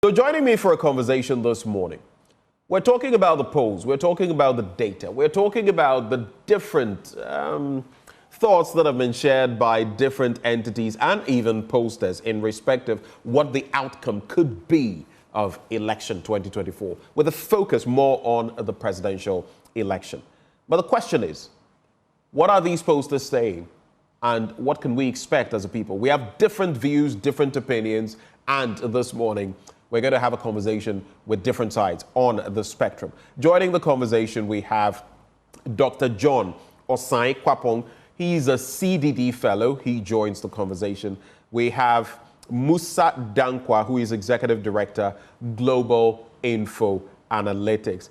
So joining me for a conversation this morning, we're talking about the polls, we're talking about the data, we're talking about the different thoughts that have been shared by different entities and even pollsters in respect of what the outcome could be of election 2024, with a focus more on the presidential election. But the question is, what are these pollsters saying? And what can we expect as a people? We have different views, different opinions, and this morning, we're going to have a conversation with different sides on the spectrum. Joining the conversation, we have Dr. John Osai Kwapong. He's a CDD fellow. He joins the conversation. We have Musa Dankwa, who is Executive Director, Global Info Analytics.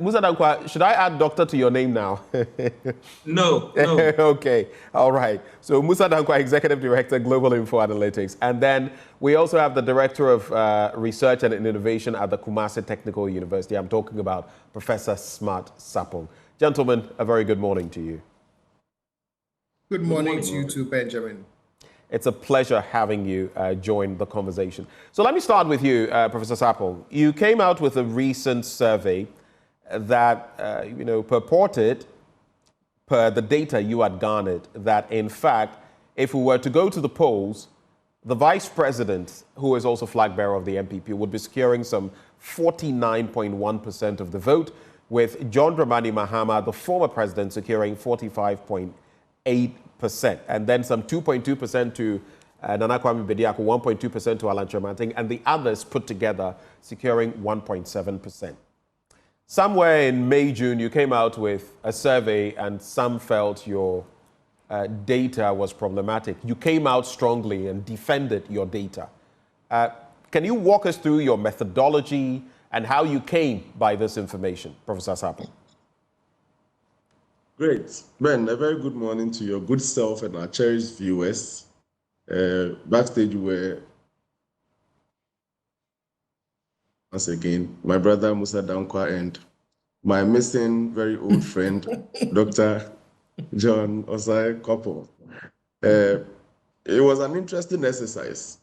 Musa Dankwa, should I add doctor to your name now? No. Okay, all right. So Musa Dankwa, Executive Director, Global Info Analytics. And then we also have the Director of Research and Innovation at the Kumasi Technical University. I'm talking about Professor Smart Sapong. Gentlemen, a very good morning to you. Good morning to you too, Benjamin. It's a pleasure having you join the conversation. So let me start with you, Professor Sapong. You came out with a recent survey that, purported, per the data you had garnered, that in fact, if we were to go to the polls, the vice president, who is also flag bearer of the NPP, would be securing some 49.1% of the vote, with John Dramani Mahama, the former president, securing 45.8%, and then some 2.2% to Nana Kwame Bediako, 1.2% to Alan Kyerematen, and the others put together securing 1.7%. Somewhere in May, June, you came out with a survey and some felt your data was problematic. You came out strongly and defended your data. Can you walk us through your methodology and how you came by this information, Professor Sapong? Great. Ben, a very good morning to your good self and our cherished viewers. Backstage, were once again, my brother Musa Dankwa and my missing very old friend, Dr. John Osai Kwapong. It was an interesting exercise.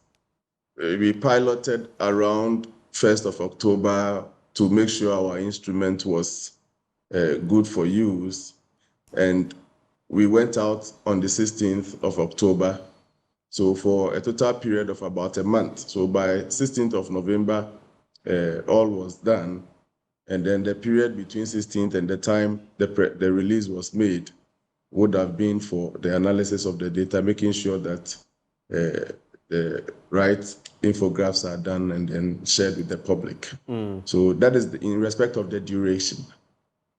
We piloted around 1st of October to make sure our instrument was good for use. And we went out on the 16th of October. So for a total period of about a month. So by 16th of November, all was done, and then the period between 16th and the time the release was made would have been for the analysis of the data, making sure that the right infographics are done and then shared with the public. So that is in respect of the duration.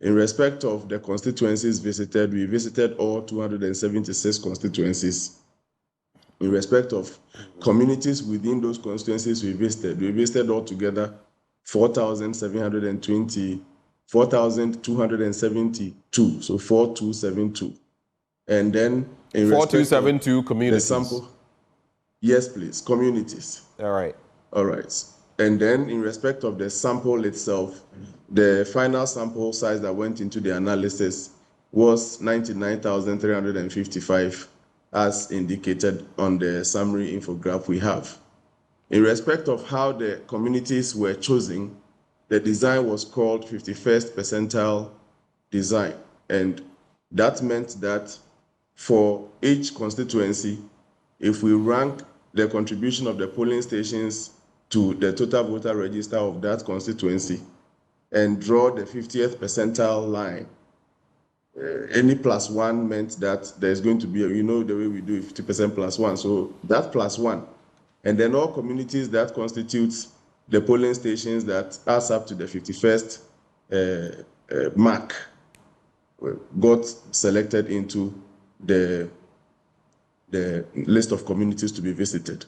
In respect of the constituencies visited, we visited all 276 constituencies. In respect of communities within those constituencies we visited altogether 4,272, so 4272. And then in 4272 communities. The sample, yes, please, communities. All right. All right. And then in respect of the sample itself, the final sample size that went into the analysis was 99,355. As indicated on the summary infograph we have. In respect of how the communities were chosen, the design was called 51st percentile design. And that meant that for each constituency, if we rank the contribution of the polling stations to the total voter register of that constituency and draw the 50th percentile line, any +1 meant that there's going to be, the way we do 50% +1. So that +1. And then all communities that constitutes the polling stations that adds up to the 51st mark got selected into the list of communities to be visited.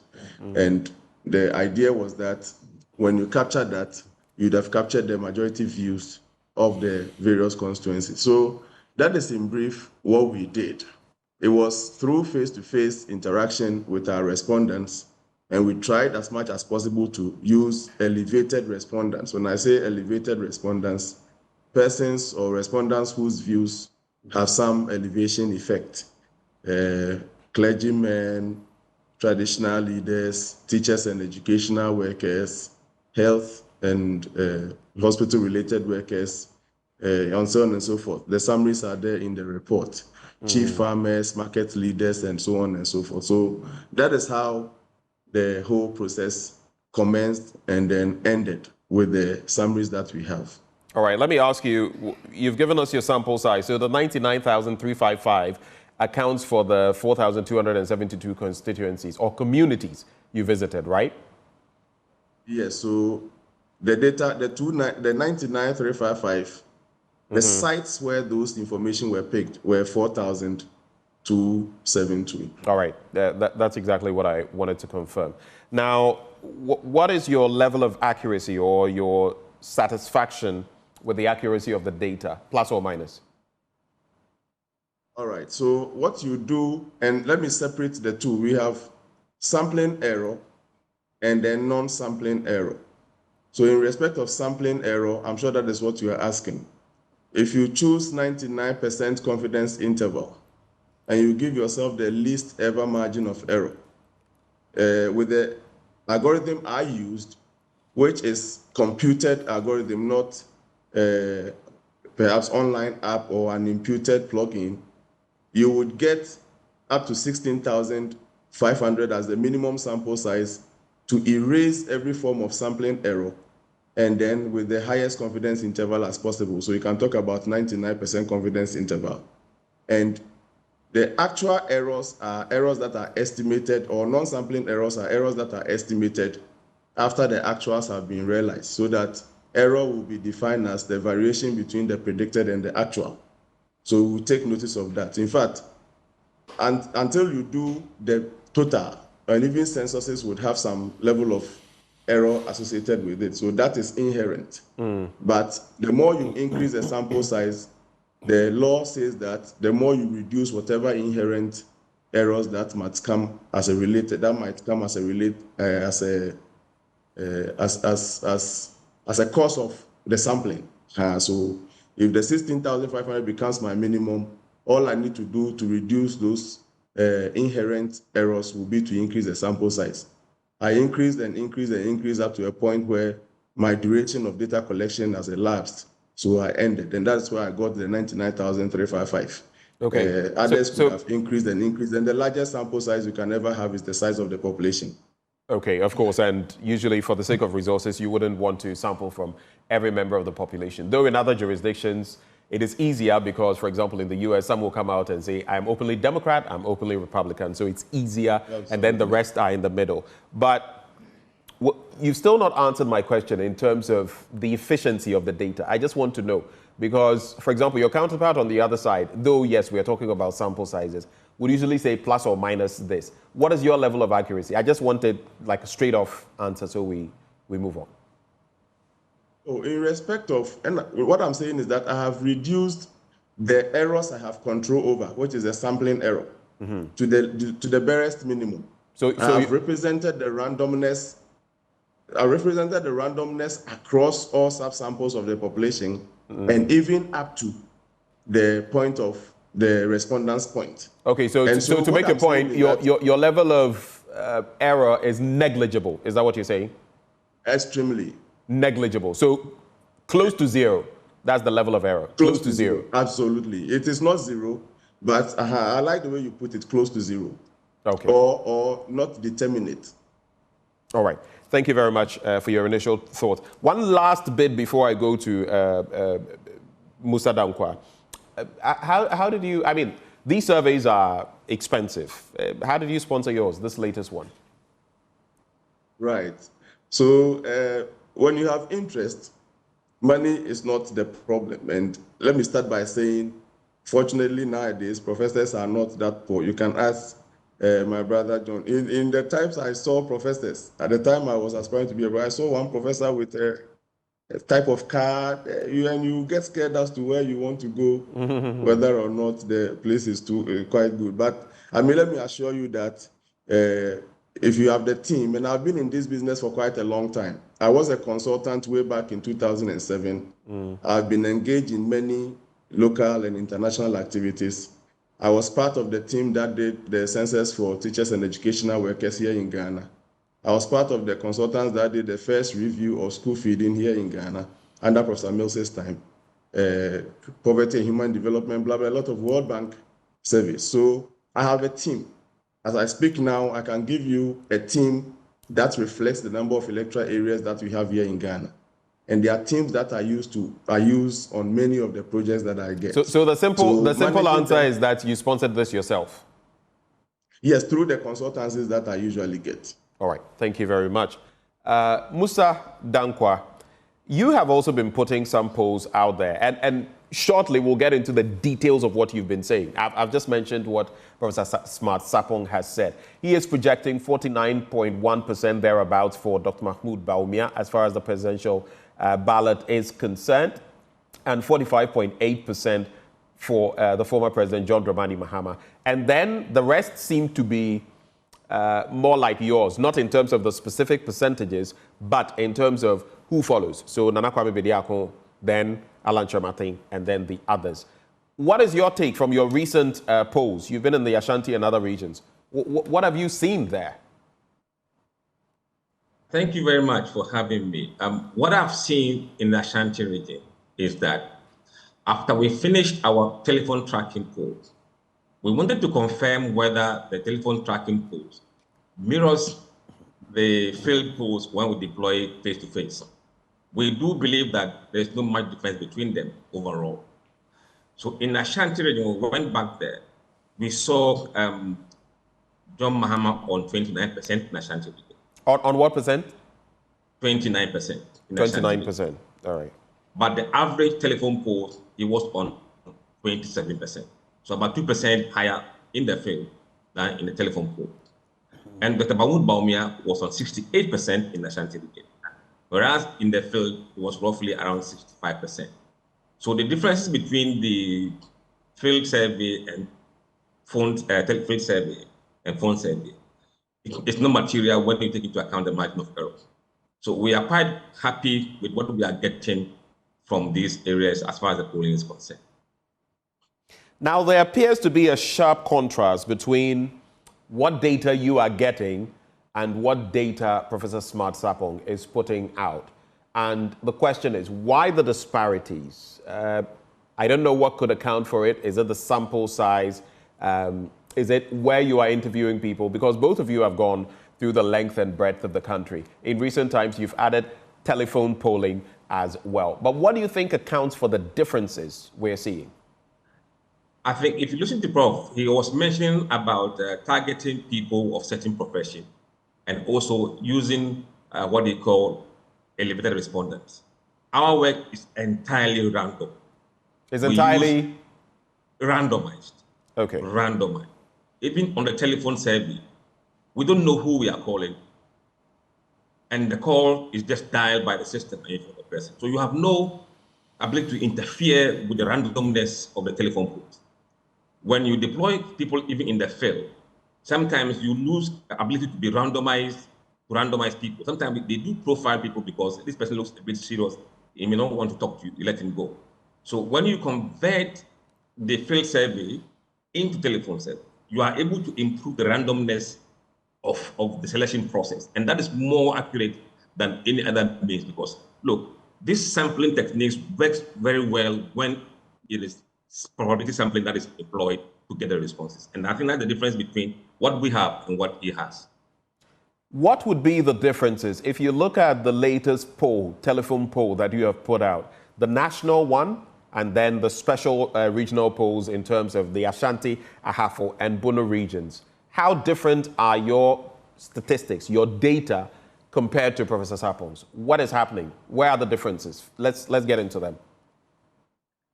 And the idea was that when you capture that, you'd have captured the majority views of the various constituencies. So that is in brief what we did. It was through face-to-face interaction with our respondents, and we tried as much as possible to use elevated respondents. When I say elevated respondents, persons or respondents whose views have some elevation effect. Clergymen, traditional leaders, teachers and educational workers, health and hospital-related workers, and so on and so forth. The summaries are there in the report. Chief farmers, market leaders, and so on and so forth. So that is how the whole process commenced and then ended with the summaries that we have. All right, let me ask you, you've given us your sample size. So the 99,355 accounts for the 4,272 constituencies or communities you visited, right? Yes, so the data, the 99,355, the sites where those information were picked were 4,272. All right, that's exactly what I wanted to confirm. Now, what is your level of accuracy or your satisfaction with the accuracy of the data, plus or minus? All right, so what you do, and let me separate the two. We have sampling error and then non-sampling error. So in respect of sampling error, I'm sure that is what you are asking. If you choose 99% confidence interval and you give yourself the least ever margin of error, with the algorithm I used, which is computed algorithm, not perhaps online app or an imputed plugin, you would get up to 16,500 as the minimum sample size to erase every form of sampling error, and then with the highest confidence interval as possible. So you can talk about 99% confidence interval. And the actual errors are errors that are estimated, or non-sampling errors are errors that are estimated after the actuals have been realized, so that error will be defined as the variation between the predicted and the actual. So we'll take notice of that. In fact, until you do the total, and even censuses would have some level of error associated with it. So that is inherent. But the more you increase the sample size, the law says that the more you reduce whatever inherent errors that might come as a cause of the sampling. So if the 16,500 becomes my minimum, all I need to do to reduce those inherent errors will be to increase the sample size. I increased and increased and increased up to a point where my duration of data collection has elapsed. So I ended, and that's where I got the 99,355. Okay. Others could have increased and increased, and the largest sample size you can ever have is the size of the population. Okay, of course, and usually for the sake of resources, you wouldn't want to sample from every member of the population. Though in other jurisdictions, it is easier because, for example, in the US, some will come out and say, I'm openly Democrat, I'm openly Republican, so it's easier, Absolutely. And then the rest are in the middle. But you've still not answered my question in terms of the efficiency of the data. I just want to know, because, for example, your counterpart on the other side, though, yes, we are talking about sample sizes, would usually say plus or minus this. What is your level of accuracy? I just wanted like a straight off answer so we move on. Oh, in respect of, and what I'm saying is that I have reduced the errors I have control over, which is a sampling error, to the barest minimum. So I have represented the randomness. I represented the randomness across all subsamples of the population, and even up to the point of the respondent's point. Okay, so to make a point, your level of error is negligible. Is that what you're saying? Extremely. Negligible. So close to zero. That's the level of error. Close to zero. Absolutely. It is not zero, but I like the way you put it, close to zero. Okay. Or not determinate. All right. Thank you very much for your initial thoughts. One last bit before I go to Musa Danquah. How did you, I mean, these surveys are expensive. How did you sponsor yours, this latest one? Right. So when you have interest, money is not the problem. And let me start by saying, fortunately nowadays, professors are not that poor. You can ask my brother John. In the times I saw professors, at the time I was aspiring to be I saw one professor with a type of car, and you get scared as to where you want to go, whether or not the place is quite good. But I mean, let me assure you that if you have the team, and I've been in this business for quite a long time. I was a consultant way back in 2007. I've been engaged in many local and international activities. I was part of the team that did the census for teachers and educational workers here in Ghana. I was part of the consultants that did the first review of school feeding here in Ghana under Professor Mills's time. Poverty and human development, blah, blah, a lot of World Bank service. So I have a team. As I speak now, I can give you a team that reflects the number of electoral areas that we have here in Ghana. And there are teams that are used on many of the projects that I get. So the simple answer is that you sponsored this yourself? Yes, through the consultancies that I usually get. All right, thank you very much. Musa Dankwa, you have also been putting some polls out there, and shortly we'll get into the details of what you've been saying. I've just mentioned what Professor Smart Sarpong has said. He is projecting 49.1% thereabouts for Dr. Mahmoud Bawumia as far as the presidential ballot is concerned, and 45.8% for the former President John Dramani Mahama. And then the rest seem to be more like yours, not in terms of the specific percentages, but in terms of who follows. So Nana Kwame Bediako, then Alan Kyerematen, and then the others. What is your take from your recent polls? You've been in the Ashanti and other regions. What have you seen there? Thank you very much for having me. What I've seen in the Ashanti region is that after we finished our telephone tracking polls, we wanted to confirm whether the telephone tracking polls mirrors the field polls when we deploy face-to-face. We do believe that there's not much difference between them overall. So in Ashanti region, we went back there, we saw John Mahama on 29% in Ashanti region. On what percent? 29%. 29%, all right. But the average telephone poll, it was on 27%. So about 2% higher in the field than in the telephone poll. And Dr. Mahmoud Bawumia was on 68% in Ashanti region, whereas in the field, it was roughly around 65%. So the differences between the field survey and phone field survey and phone survey, it's not material when you take into account the margin of error. So we are quite happy with what we are getting from these areas as far as the polling is concerned. Now, there appears to be a sharp contrast between what data you are getting and what data Professor Smart Sarpong is putting out. And the question is, why the disparities? I don't know what could account for it. Is it the sample size? Is it where you are interviewing people? Because both of you have gone through the length and breadth of the country. In recent times, you've added telephone polling as well. But what do you think accounts for the differences we're seeing? I think if you listen to Prof, he was mentioning about targeting people of certain profession and also using what they call elevated respondents. Our work is entirely random. It's entirely randomized. Okay. Randomized. Even on the telephone survey, we don't know who we are calling. And the call is just dialed by the system and for the person. So you have no ability to interfere with the randomness of the telephone polls. When you deploy people even in the field, sometimes you lose the ability to be randomized, to randomize people. Sometimes they do profile people because this person looks a bit serious. He may not want to talk to you, you let him go. So when you convert the field survey into telephone survey, you are able to improve the randomness of the selection process. And that is more accurate than any other means because, look, this sampling techniques works very well when it is probability sampling that is employed to get the responses. And I think that's the difference between what we have and what he has. What would be the differences if you look at the latest poll, telephone poll that you have put out, the national one, and then the special regional polls in terms of the Ashanti, Ahafo, and Bono regions? How different are your statistics, your data, compared to Professor Sarpong's? What is happening? Where are the differences? Let's get into them.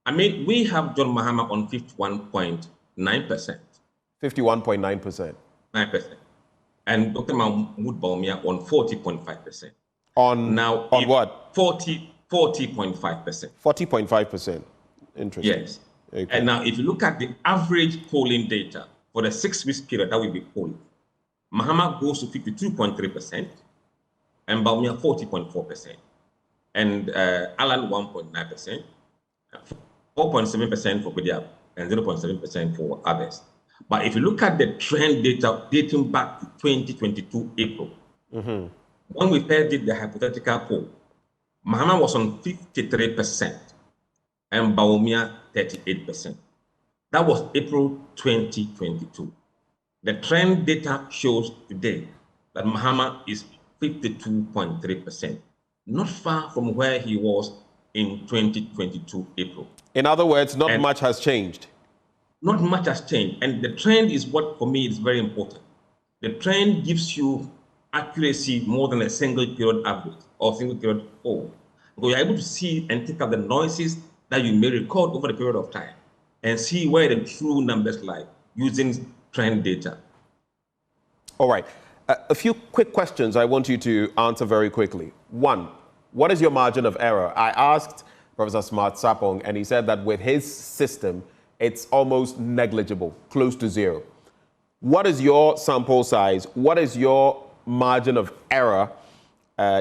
I mean, we have John Mahama on 51.9%. 51.9%. 9%. And Dr. Mahmoud Bawumia on 40.5%. On what? 40.5%. 40.5%. Interesting. Yes. Okay. And now, if you look at the average polling data for the 6-week period that will be polled, Mahama goes to 52.3%, and Bawumia 40.4%, and Alan 1.9%, 4.7% for Bediako, and 0.7% for others. But if you look at the trend data dating back to 2022 April, When we first did the hypothetical poll, Mahama was on 53% and Bawumia 38%. That was April 2022. The trend data shows today that Mahama is 52.3%, not far from where he was in 2022 April. In other words, not much has changed. Not much has changed. And the trend is what, for me, is very important. The trend gives you accuracy more than a single period average or single period poll. You're able to see and take out the noises that you may record over the period of time and see where the true numbers lie using trend data. All right. A few quick questions I want you to answer very quickly. One, what is your margin of error? I asked Professor Smart Sarpong, and he said that with his system, it's almost negligible, close to zero. What is your sample size? What is your margin of error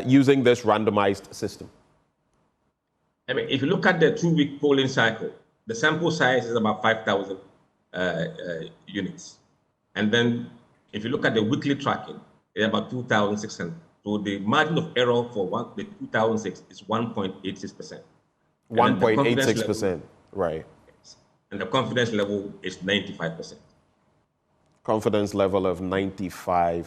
using this randomized system? I mean, if you look at the 2-week polling cycle, the sample size is about 5,000 units. And then if you look at the weekly tracking, it's about 2,600. So the margin of error for the 2006 is 1.86%. 1.86%, right. And the confidence level is 95%. Confidence level of 95%.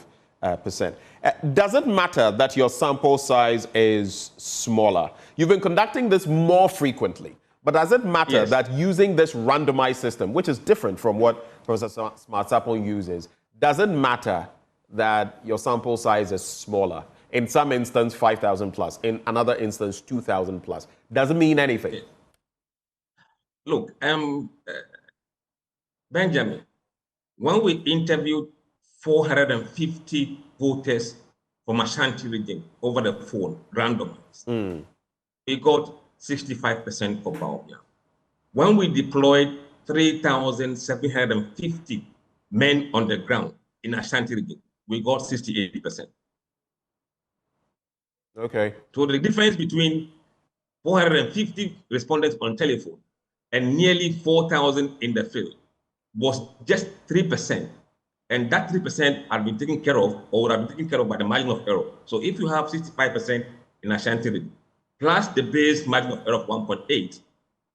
Does it matter that your sample size is smaller? You've been conducting this more frequently, but does it matter that using this randomized system, which is different from what Professor Smart Sarpong uses, does it matter that your sample size is smaller? In some instance, 5,000 plus. In another instance, 2,000 plus. Doesn't mean anything. Look, Benjamin, when we interviewed 450 voters from Ashanti region over the phone, randomized, we got 65% for Bawumia. When we deployed 3,750 men on the ground in Ashanti region, we got 68%. Okay. So the difference between 450 respondents on telephone and nearly 4,000 in the field was just 3%. And that 3% had been taken care of or would have been taken care of by the margin of error. So if you have 65% in Ashanti region, plus the base margin of error of 1.8,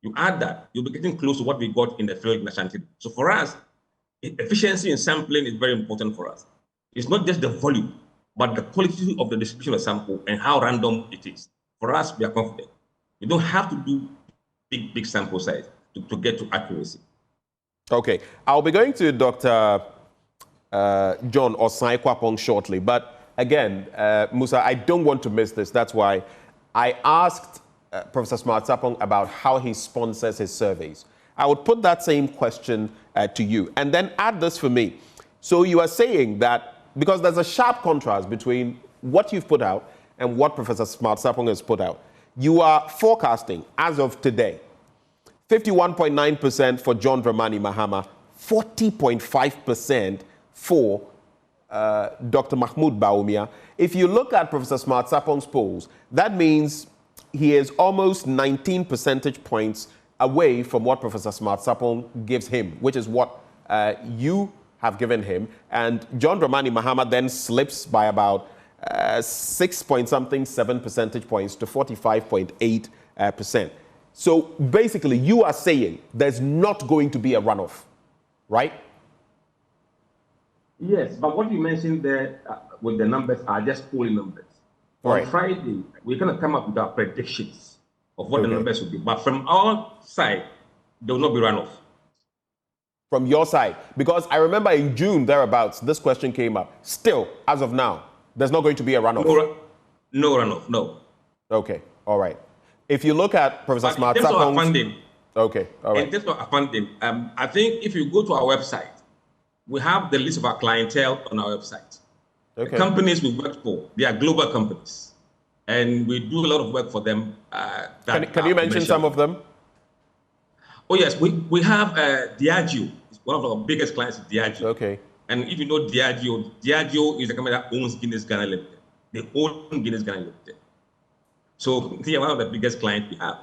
you add that, you'll be getting close to what we got in the field in Ashanti region. So for us, efficiency in sampling is very important for us. It's not just the volume, but the quality of the distribution of sample and how random it is. For us, we are confident. You don't have to do big sample size to get to accuracy. Okay, I'll be going to Dr. John Osai Kwapong shortly, but again, Musa, I don't want to miss this. That's why I asked Professor Smart Sarpong about how he sponsors his surveys. I would put that same question to you, and then add this for me. So you are saying that because there's a sharp contrast between what you've put out and what Professor Smart Sarpong has put out. You are forecasting, as of today, 51.9% for John Dramani Mahama, 40.5% for Dr. Mahmoud Bawumia. If you look at Professor Smart Sarpong's polls, that means he is almost 19 percentage points away from what Professor Smart Sarpong gives him, which is what you have given him. And John Dramani Mahama then slips by about 7 percentage points to 45.8%. So basically, you are saying there's not going to be a runoff, right? Yes, but what you mentioned there with the numbers are just polling numbers. Right. On Friday, we're going to come up with our predictions of what the numbers will be. But from our side, there will not be runoff. From your side? Because I remember in June, thereabouts, this question came up. Still, as of now, there's not going to be a runoff. No runoff, no. Okay, all right. If you look at Professor Smart Sarpong's... Sarpong's... funding, okay, all right. in terms of our funding, I think if you go to our website, we have the list of our clientele on our website. Okay. The companies we work for, they are global companies. And we do a lot of work for them. Can you mention some of them? Oh, yes. We have Diageo. It's one of our biggest clients is Diageo. Okay. And if you know Diageo, Diageo is a company that owns Guinness Ghana Limited. They own Guinness Ghana Limited. So they are one of the biggest clients we have.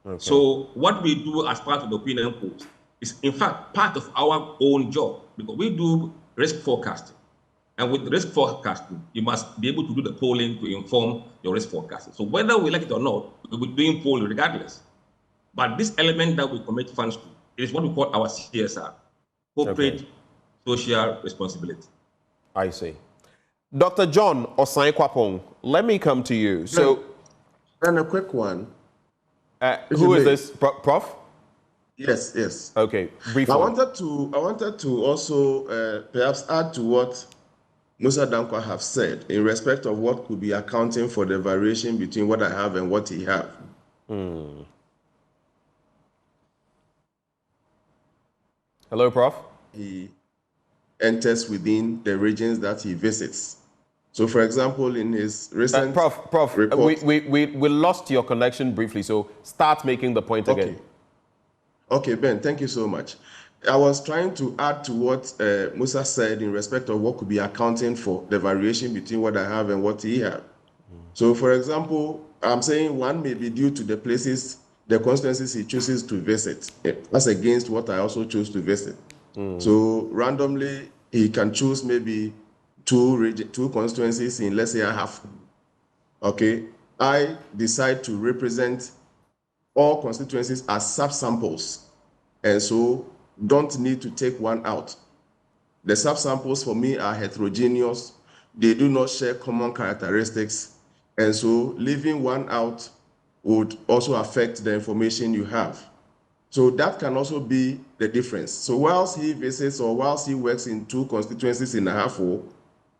Okay. So what we do as part of the opinion polls is, in fact, part of our own job, because we do risk forecasting. And with risk forecasting, you must be able to do the polling to inform your risk forecasting. So whether we like it or not, we'll be doing polling regardless. But this element that we commit funds to is what we call our CSR, corporate social responsibility. I see. Dr. John Osai-Kwapong, let me come to you. So, and a quick one. who is this, Prof? Yes. Okay, briefly. I wanted to also perhaps add to what Musa Dankwa have said in respect of what could be accounting for the variation between what I have and what he have. Hello, Prof. He enters within the regions that he visits. So, for example, in his recent Prof, report, we lost your connection briefly, so start making the point again. Okay, Ben, thank you so much. I was trying to add to what Musa said in respect of what could be accounting for the variation between what I have and what he has. So, for example, I'm saying one may be due to the places, the constituencies he chooses to visit, as against what I also choose to visit. So, randomly, he can choose maybe two constituencies in, let's say, I have. Okay, I decide to represent all constituencies as subsamples, and so don't need to take one out. The subsamples for me are heterogeneous. They do not share common characteristics, and so leaving one out would also affect the information you have. So that can also be the difference. So whilst he visits or whilst he works in two constituencies in Ahafo,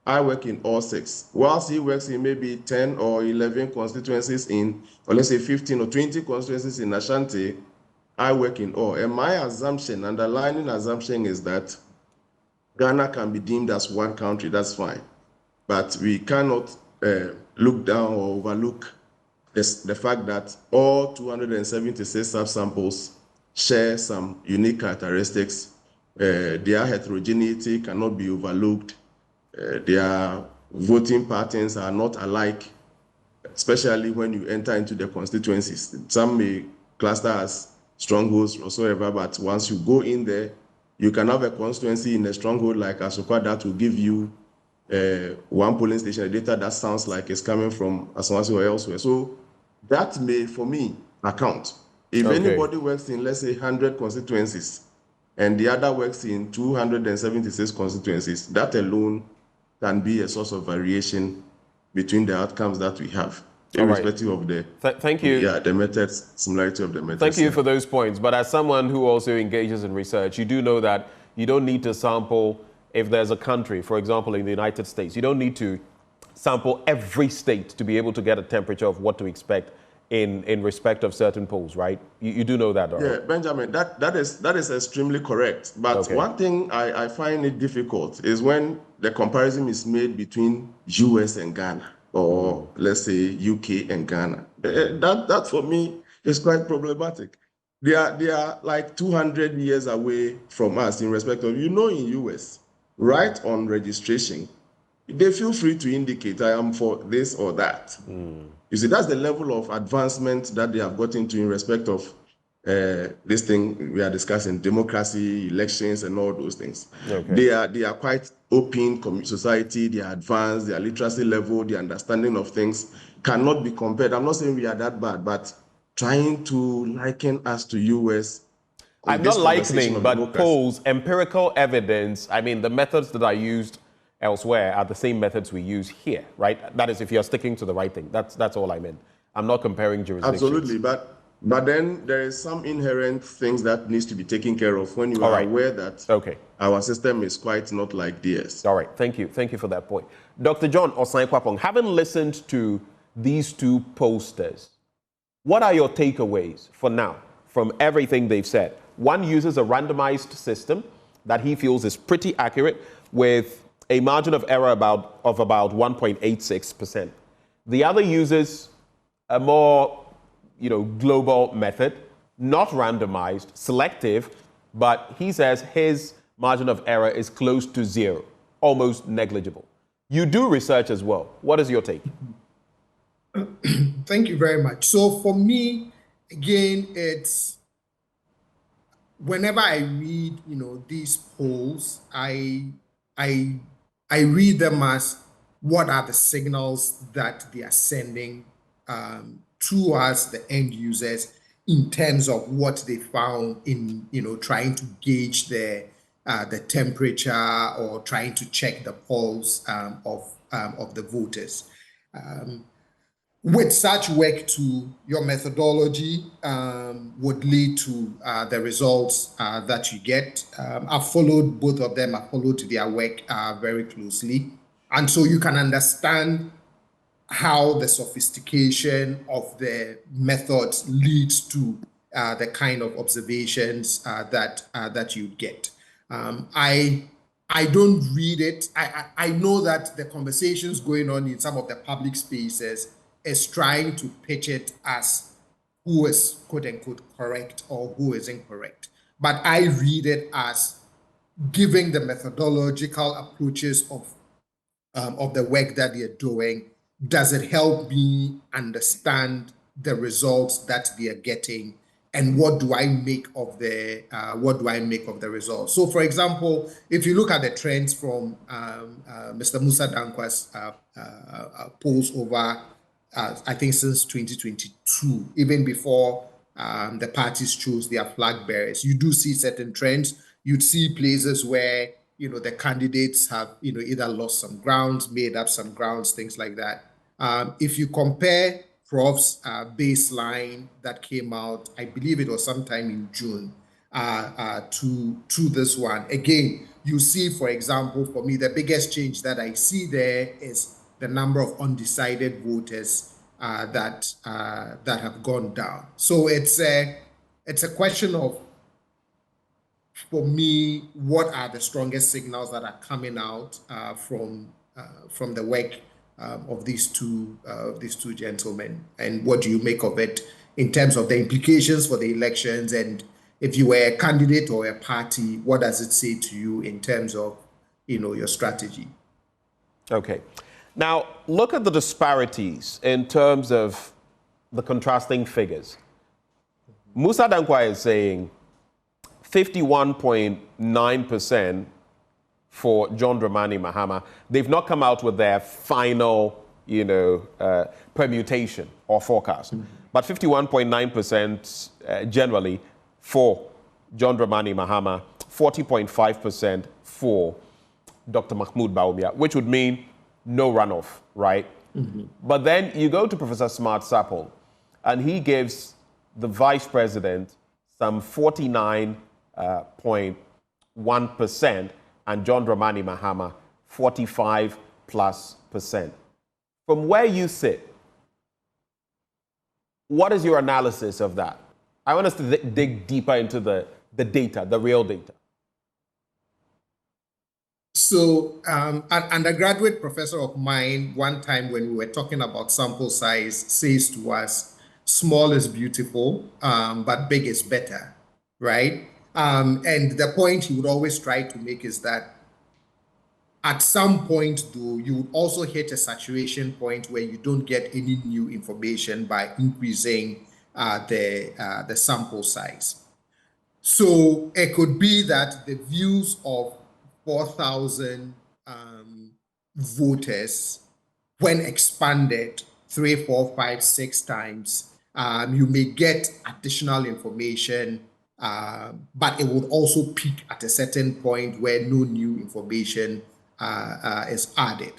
I work in all 6. Whilst he works in maybe 10 or 11 constituencies in, or let's say 15 or 20 constituencies in Ashanti, I work in all. And my assumption, underlying assumption, is that Ghana can be deemed as one country, that's fine. But we cannot look down or overlook the fact that all 276 subsamples share some unique characteristics. Their heterogeneity cannot be overlooked. Their voting patterns are not alike, especially when you enter into the constituencies. Some may cluster as strongholds whatsoever, but once you go in there, you can have a constituency in a stronghold like Asokwa that will give you one polling station data that sounds like it's coming from Asawasi or elsewhere. So that may, for me, account. If anybody works in, let's say, 100 constituencies and the other works in 276 constituencies, that alone can be a source of variation between the outcomes that we have, irrespective of the thank you. Yeah, the methods, similarity of the methods. Thank you for those points. But as someone who also engages in research, you do know that you don't need to sample if there's a country, for example, in the United States, you don't need to sample every state to be able to get a temperature of what to expect in respect of certain polls, right? You do know that, right? Yeah, Benjamin, that is extremely correct. But one thing I find it difficult is when the comparison is made between US and Ghana, or let's say UK and Ghana. That for me is quite problematic. They are like 200 years away from us in respect of, in US, right on registration, they feel free to indicate I am for this or that. You see, that's the level of advancement that they have gotten to in respect of this thing we are discussing, democracy, elections, and all those things. They are quite open society, they are advanced, their literacy level, their understanding of things cannot be compared. I'm not saying we are that bad, but trying to liken us to US. I'm not likening, but polls, empirical evidence, I mean, the methods that are used elsewhere are the same methods we use here, right? That is, if you're sticking to the right thing. That's all I meant. I'm not comparing jurisdictions. Absolutely, but then there is some inherent things that needs to be taken care of when you are aware that our system is quite not like theirs. All right, thank you. Thank you for that point. Dr. John Osai-Kwapong, having listened to these two posters, what are your takeaways for now from everything they've said? One uses a randomized system that he feels is pretty accurate with a margin of error of about 1.86%. The other uses a more, global method, not randomized, selective, but he says his margin of error is close to 0, almost negligible. You do research as well. What is your take? Thank you very much. So for me, again, it's whenever I read, these polls, I I read them as what are the signals that they are sending to us, the end users, in terms of what they found in trying to gauge the temperature or trying to check the pulse of the voters. With such work to your methodology would lead to the results that you get. I've followed both of them. I've followed their work very closely. And so you can understand how the sophistication of the methods leads to the kind of observations that you get. I don't read it. I know that the conversations going on in some of the public spaces is trying to pitch it as who is quote unquote correct or who is incorrect. But I read it as giving the methodological approaches of the work that they're doing. Does it help me understand the results that they are getting, and what do I make of the results? So, for example, if you look at the trends from Mr. Musa Dankwa's polls over, I think since 2022, even before the parties chose their flag bearers, you do see certain trends. You'd see places where the candidates have either lost some grounds, made up some grounds, things like that. If you compare Prof's baseline that came out, I believe it was sometime in June, to this one, again, you see, for example, for me, the biggest change that I see there is the number of undecided voters that have gone down. So it's a question of, for me, what are the strongest signals that are coming out from the work of these two gentlemen, and what do you make of it in terms of the implications for the elections? And if you were a candidate or a party, what does it say to you in terms of your strategy? Okay, now look at the disparities in terms of the contrasting figures. Musa Dankwa is saying 51.9% for John Dramani Mahama. They've not come out with their final, permutation or forecast, but 51.9% generally for John Dramani Mahama, 40.5% for Dr. Mahmoud Bawumia, which would mean no runoff, right? But then you go to Professor Smart Sapple, and he gives the vice president some 49.1%, and John Dramani Mahama 45+%. From where you sit, what is your analysis of that? I want us to dig deeper into the data, the real data. So an undergraduate professor of mine, one time when we were talking about sample size, says to us, small is beautiful, but big is better, right? And the point he would always try to make is that at some point, though, you would also hit a saturation point where you don't get any new information by increasing the sample size. So it could be that the views of 4,000 voters, when expanded 3, 4, 5, 6 times, you may get additional information, but it would also peak at a certain point where no new information is added.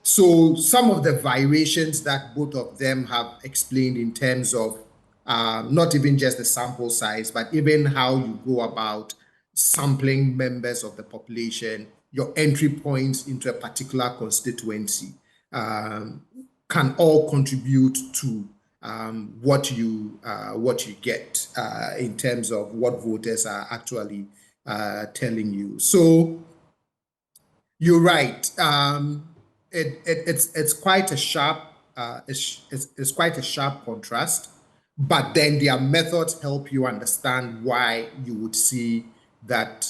So some of the variations that both of them have explained in terms of not even just the sample size, but even how you go about sampling members of the population, your entry points into a particular constituency, can all contribute to what you get in terms of what voters are actually telling you. So you're right. It's quite a sharp it's quite a sharp contrast, but then their methods help you understand why you would see that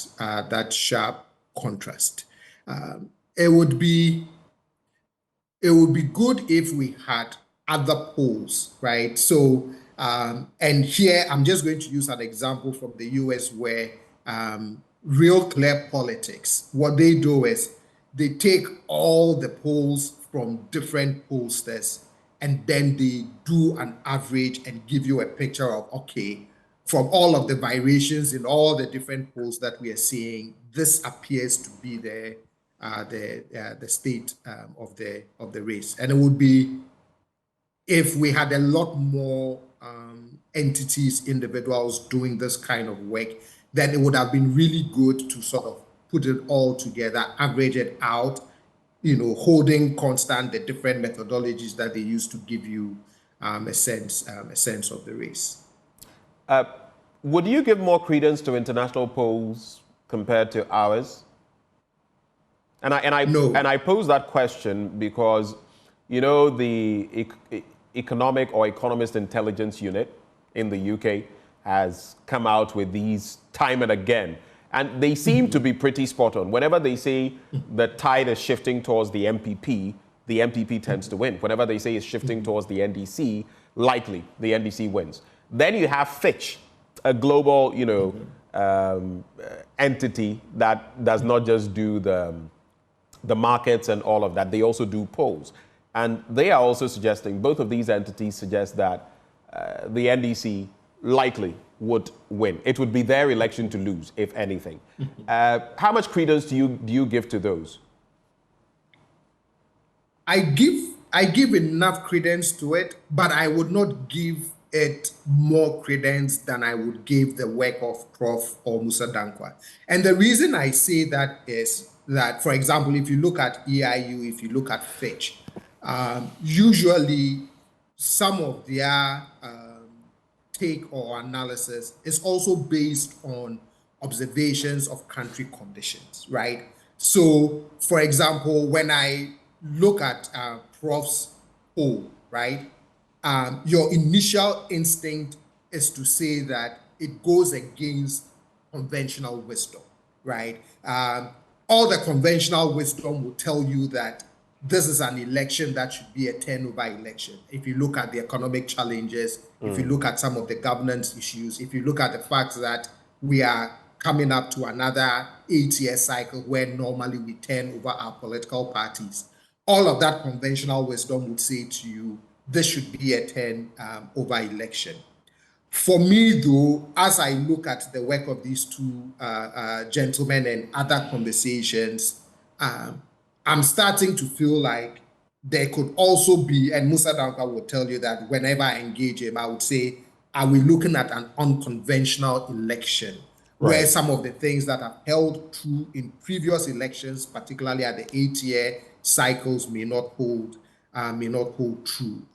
sharp contrast. It would be good if we had other polls, right? So, and here I'm just going to use an example from the US where Real Clear Politics, what they do is they take all the polls from different pollsters, and then they do an average and give you a picture of, okay, from all of the variations in all the different polls that we are seeing, this appears to be the state of the race. And it would be, if we had a lot more entities, individuals doing this kind of work, then it would have been really good to sort of put it all together, average it out, holding constant the different methodologies that they use to give you a sense of the race. Would you give more credence to international polls compared to ours? And I pose that question because, the Economic or Economist Intelligence Unit in the UK has come out with these time and again. And they seem to be pretty spot on. Whenever they say the tide is shifting towards the MPP tends to win. Whenever they say it's shifting towards the NDC, likely the NDC wins. Then you have Fitch, a global, entity that does not just do the markets and all of that. They also do polls. And they are also suggesting, both of these entities suggest that the NDC likely would win. It would be their election to lose, if anything. How much credence do you give to those? I give enough credence to it, but I would not give it more credence than I would give the work of Prof. or Musa Dankwa. And the reason I say that is that, for example, if you look at EIU, if you look at Fitch, usually some of their take or analysis is also based on observations of country conditions, right? So, for example, when I look at Prof's poll, right, your initial instinct is to say that it goes against conventional wisdom, right? All the conventional wisdom will tell you that this is an election that should be a turnover election. If you look at the economic challenges, if you look at some of the governance issues, if you look at the fact that we are coming up to another 8-year cycle where normally we turn over our political parties, all of that conventional wisdom would say to you, this should be a turnover election. For me, though, as I look at the work of these two gentlemen and other conversations, I'm starting to feel like there could also be, and Musa Dankwa will tell you that whenever I engage him, I would say, are we looking at an unconventional election? Right. Where some of the things that have held true in previous elections, particularly at the 8-year cycles, may not hold true.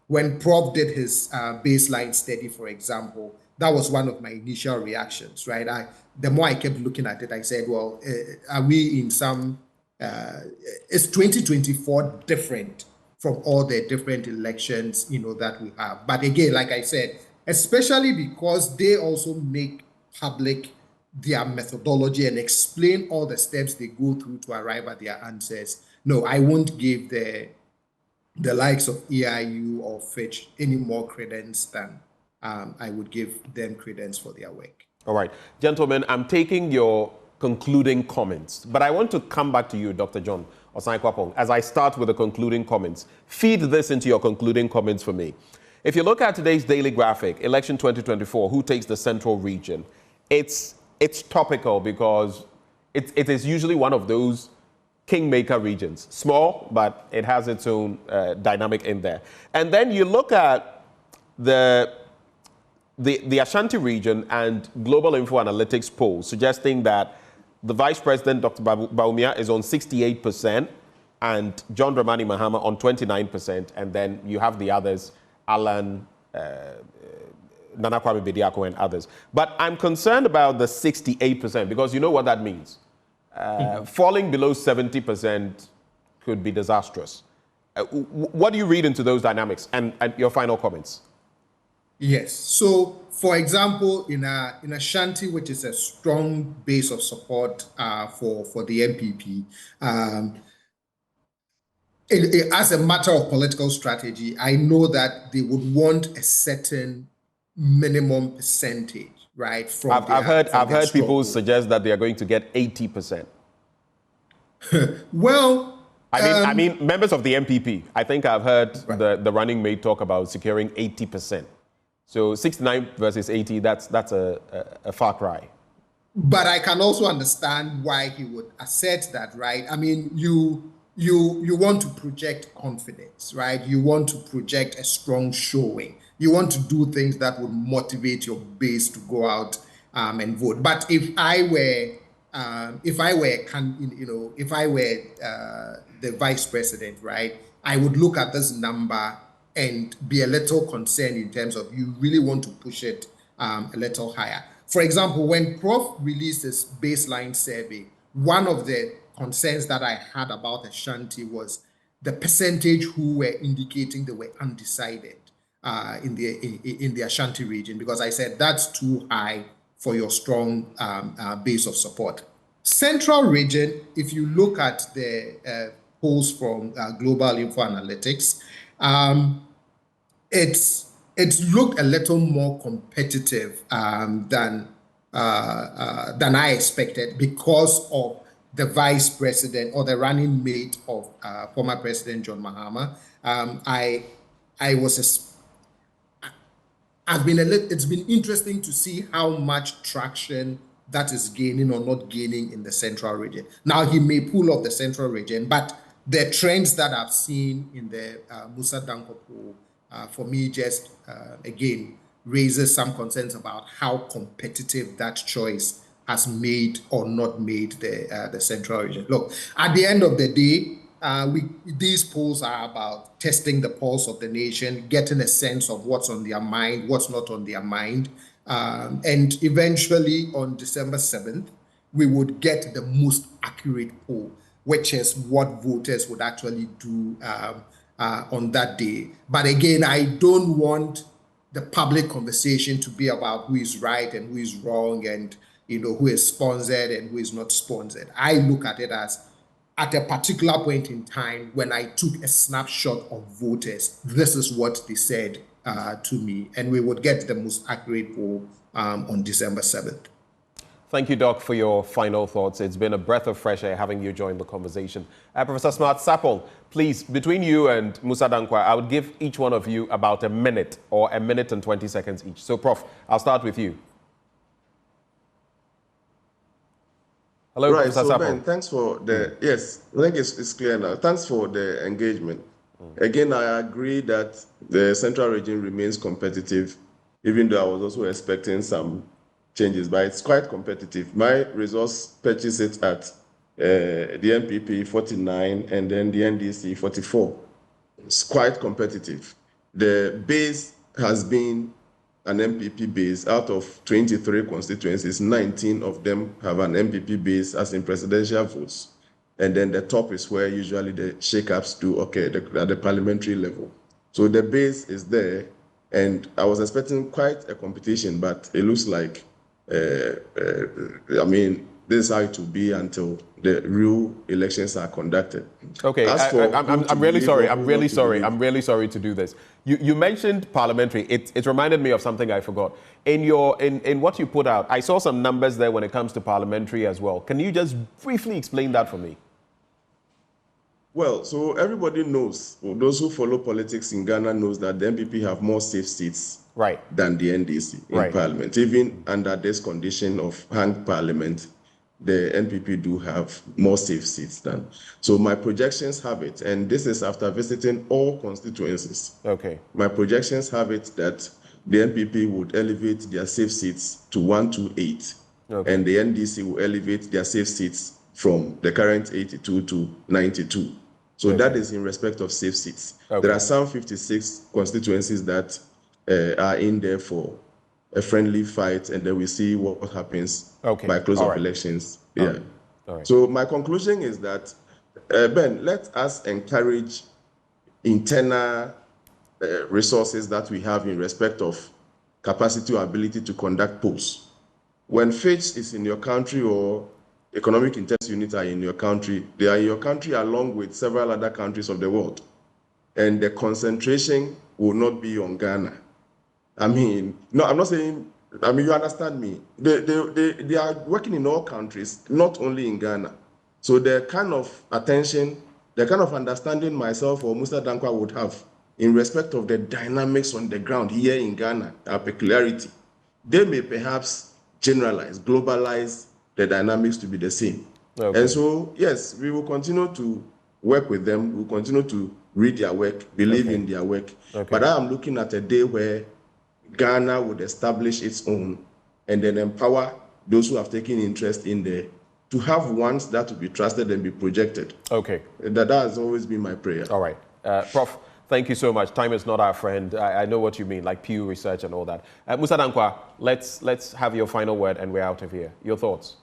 When Prof did his baseline study, for example, that was one of my initial reactions, right? The more I kept looking at it, I said, well, are we in some... is 2024 different from all the different elections, that we have? But again, like I said, especially because they also make public their methodology and explain all the steps they go through to arrive at their answers. No, I won't give the likes of EIU or Fitch any more credence than I would give them credence for their work. All right. Gentlemen, I'm taking your concluding comments, but I want to come back to you, Dr. John Osae-Kwapong, as I start with the concluding comments. Feed this into your concluding comments for me. If you look at today's daily graphic, election 2024, who takes the central region, it's topical because it is usually one of those kingmaker regions. Small, but it has its own dynamic in there. And then you look at the Ashanti region and Global Info Analytics poll suggesting that the Vice President, Dr. Bawumia, is on 68% and John Dramani Mahama on 29%. And then you have the others, Alan, Nana Kwame Bediako and others. But I'm concerned about the 68% because you know what that means. Falling below 70% could be disastrous. What do you read into those dynamics and your final comments? Yes. So, for example, in Ashanti, which is a strong base of support for the MPP, as a matter of political strategy, I know that they would want a certain minimum percentage, right? I've heard people suggest that they are going to get 80%. Well, I mean, members of the MPP, I think I've heard Right. the running mate talk about securing 80%. So 69 versus 80, that's a far cry. but I can also understand why he would assert that, right? I mean, you want to project confidence, right? You want to project a strong showing. You want to do things that would motivate your base to go out and vote. But if I were the vice president, right, I would look at this number and be a little concerned in terms of you really want to push it a little higher. For example, when Prof released his baseline survey, one of the concerns that I had about Ashanti was the percentage who were indicating they were undecided in the Ashanti region, because I said that's too high for your strong base of support. Central region, if you look at the polls from Global Info Analytics, it's looked a little more competitive than I expected because of the vice president or the running mate of former President John Mahama. It's been interesting to see how much traction that is gaining or not gaining in the central region. Now, he may pull off the central region, but the trends that I've seen in the Musa Danko poll, for me, just again, raises some concerns about how competitive that choice has made or not made the central region. Look, at the end of the day, these polls are about testing the pulse of the nation, getting a sense of what's on their mind, what's not on their mind. And eventually on December 7th, we would get the most accurate poll, which is what voters would actually do on that day. But again, I don't want the public conversation to be about who is right and who is wrong and who is sponsored and who is not sponsored. I look at it as, at a particular point in time, when I took a snapshot of voters, this is what they said to me, and we would get the most accurate poll on December 7th. Thank you, Doc, for your final thoughts. It's been a breath of fresh air having you join the conversation. Professor Smart Sapol, please, between you and Musa Dankwa, I would give each one of you about a minute or a minute and 20 seconds each. So, Prof, I'll start with you. Hello, Right, Professor so Sapol. Ben, thanks for the, yes, I think it's clear now. Thanks for the engagement. Again, I agree that the central region remains competitive, even though I was also expecting some changes, but it's quite competitive. My resource purchase it at the MPP 49 and then the NDC 44. It's quite competitive. The base has been an MPP base. Out of 23 constituencies, 19 of them have an MPP base as in presidential votes. And then the top is where usually the shake-ups do occur at the parliamentary level. So the base is there, and I was expecting quite a competition, but it looks like, I mean, this is how it will be until the real elections are conducted. Okay, I'm really sorry. I'm really sorry. I'm really sorry to do this. You mentioned parliamentary. It reminded me of something I forgot. In what you put out, I saw some numbers there when it comes to parliamentary as well. Can you just briefly explain that for me? Well, so everybody knows, or those who follow politics in Ghana knows that the MPP have more safe seats than the NDC in parliament. Even under this condition of hanged parliament, the NPP do have more safe seats than. So my projections have it, and this is after visiting all constituencies. Okay. My projections have it that the NPP would elevate their safe seats to 128, and the NDC will elevate their safe seats from the current 82 to 92. So that is in respect of safe seats. There are some 56 constituencies that are in there for a friendly fight, and then we see what happens by close of elections. Yeah. All right. So my conclusion is that, Ben, let us encourage internal resources that we have in respect of capacity or ability to conduct polls. When Fitch is in your country or Economic Intelligence Unit are in your country, they are in your country along with several other countries of the world. And the concentration will not be on Ghana. I mean, no, I'm not saying, I mean, you understand me. They are working in all countries, not only in Ghana. So the kind of attention, the kind of understanding myself or Musa Dankwa would have in respect of the dynamics on the ground here in Ghana, our peculiarity, they may perhaps generalize, globalize the dynamics to be the same. Okay. And so, yes, we will continue to work with them. We'll continue to read their work, believe in their work. But I am looking at a day where Ghana would establish its own and then empower those who have taken interest in there to have ones that will be trusted and be projected. Okay. That has always been my prayer. All right. Prof, thank you so much. Time is not our friend. I know what you mean, like Pew Research and all that. Musa Dankwa, let's have your final word and we're out of here. Your thoughts?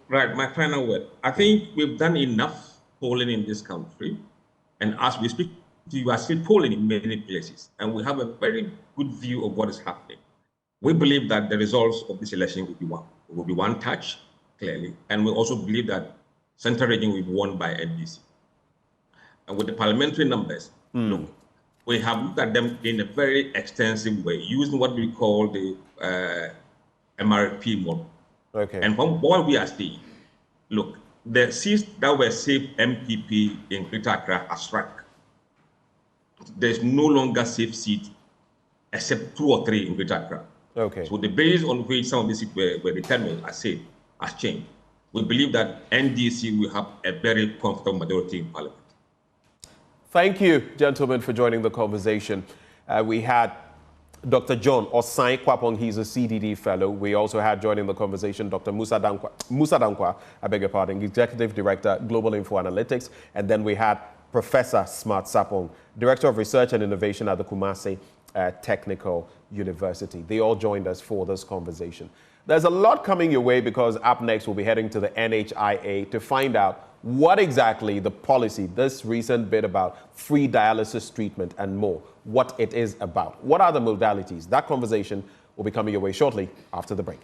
Right, my final word. I think we've done enough polling in this country. And as we speak to you, are still polling in many places. And we have a very good view of what is happening. We believe that the results of this election will be one touch, clearly. And we also believe that Central Region will be won by NDC. And with the parliamentary numbers, look, we have looked at them in a very extensive way, using what we call the MRP model. Okay. And from what we are seeing, look, the seats that were safe MPP in Greater Accra are struck. There's no longer safe seat except 2 or 3 in Greater Accra. Okay. So the base on which some of these seats were determined as safe has changed. We believe that NDC will have a very comfortable majority in Parliament. Thank you, gentlemen, for joining the conversation. We had Dr. John Osai Kwapong, he's a CDD fellow. We also had joining the conversation Dr. Musa Dankwa, I beg your pardon, Executive Director, Global Info Analytics. And then we had Professor Smart Sapong, Director of Research and Innovation at the Kumasi Technical University. They all joined us for this conversation. There's a lot coming your way because up next we'll be heading to the NHIA to find out what exactly the policy, this recent bit about free dialysis treatment and more, what it is about. What are the modalities? That conversation will be coming your way shortly after the break.